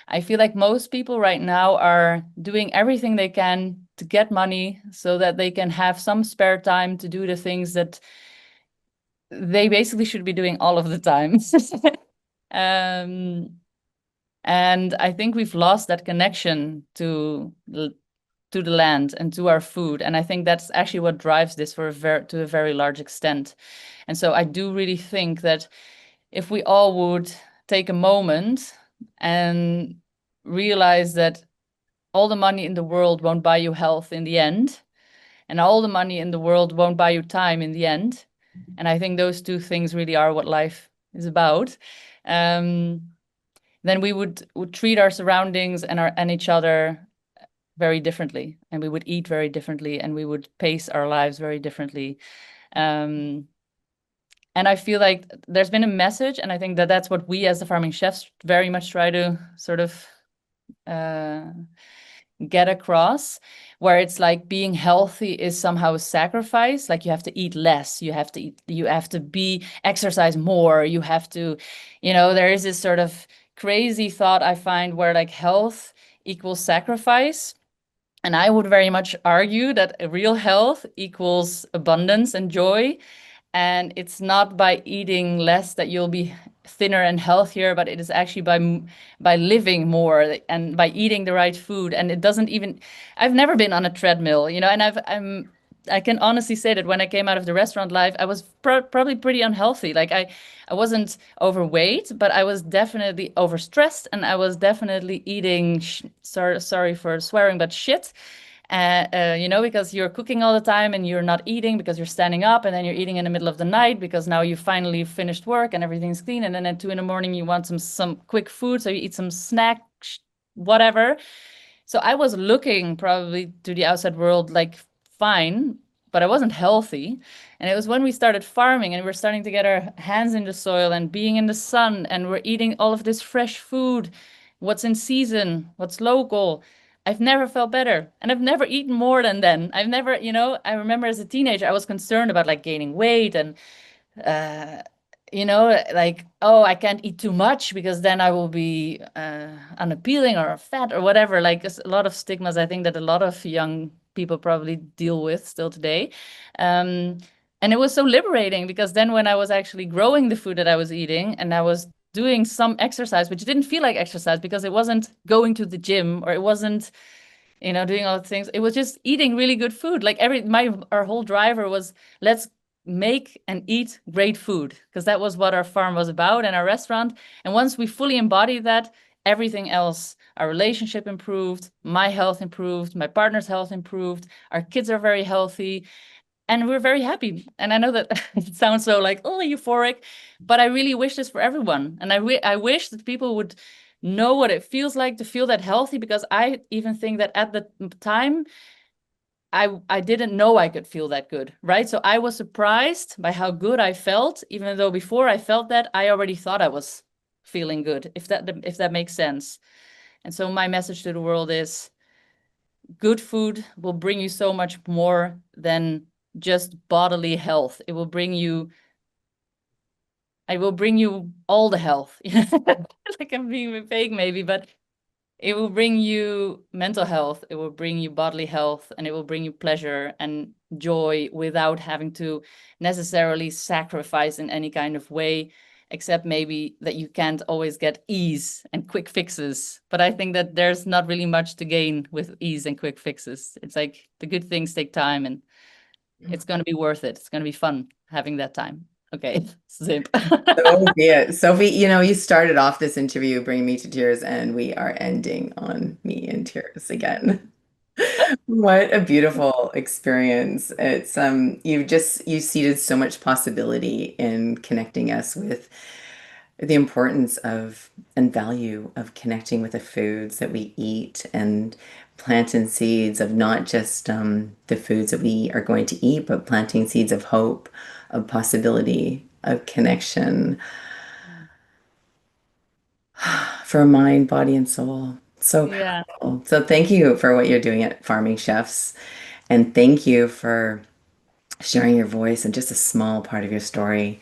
I feel like most people right now are doing everything they can to get money so that they can have some spare time to do the things that they basically should be doing all of the time. um, and I think we've lost that connection to the land and to our food. And I think that's actually what drives this to a very large extent. And so I do really think that if we all would take a moment and realize that all the money in the world won't buy you health in the end, and all the money in the world won't buy you time in the end. And I think those two things really are what life is about. Um, then we would treat our surroundings and each other very differently, and we would eat very differently, and we would pace our lives very differently. Um, and I feel like there's been a message, and I think that that's what we as the farming chefs very much try to sort of uh, get across, where it's like being healthy is somehow a sacrifice. Like you have to eat less, you have to be exercise more, you have to, there is this sort of crazy thought I find where like health equals sacrifice. And I would very much argue that real health equals abundance and joy. And it's not by eating less that you'll be thinner and healthier, but it is actually by living more and by eating the right food. And it doesn't even, I've never been on a treadmill, and I can honestly say that when I came out of the restaurant life, I was probably pretty unhealthy. Like I wasn't overweight, but I was definitely overstressed, and I was definitely eating, sorry for swearing, but shit. Because you're cooking all the time and you're not eating because you're standing up, and then you're eating in the middle of the night because now you finally finished work and everything's clean. And then at 2 in the morning, you want some quick food. So you eat some snack, whatever. So I was looking probably to the outside world like fine, but I wasn't healthy. And it was when we started farming and we're starting to get our hands in the soil and being in the sun, and we're eating all of this fresh food, what's in season, what's local. I've never felt better, and I've never eaten more than then. I've never, I remember as a teenager, I was concerned about like gaining weight and uh, like, oh, I can't eat too much because then I will be unappealing or fat or whatever. Like there's a lot of stigmas I think that a lot of young people probably deal with still today. Um, and it was so liberating because then when I was actually growing the food that I was eating and I was doing some exercise, which didn't feel like exercise because it wasn't going to the gym or it wasn't, doing all the things. It was just eating really good food. Like our whole driver was let's make and eat great food because that was what our farm was about and our restaurant. And once we fully embodied that, everything else, our relationship improved, my health improved, my partner's health improved, our kids are very healthy, and we're very happy. And I know that it sounds so like, oh, euphoric, but I really wish this for everyone. And I wish that people would know what it feels like to feel that healthy, because I even think that at the time, I didn't know I could feel that good, right? So I was surprised by how good I felt, even though before I felt that, I already thought I was feeling good, if that makes sense. And so my message to the world is good food will bring you so much more than just bodily health. It will bring you all the health. Like I'm being vague maybe, but it will bring you mental health, it will bring you bodily health, and it will bring you pleasure and joy without having to necessarily sacrifice in any kind of way, except maybe that you can't always get ease and quick fixes. But I think that there's not really much to gain with ease and quick fixes. It's like the good things take time, and it's going to be worth it. It's going to be fun having that time. Okay, zip. So be it. Sophie, you started off this interview bringing me to tears, and we are ending on me in tears again. What a beautiful experience. You seeded so much possibility in connecting us with the importance of and value of connecting with the foods that we eat and planting seeds of not just the foods that we are going to eat, but planting seeds of hope, of possibility, of connection for mind, body, and soul. So Yeah. powerful. So thank you for what you're doing at Farming Chefs. And thank you for sharing your voice and just a small part of your story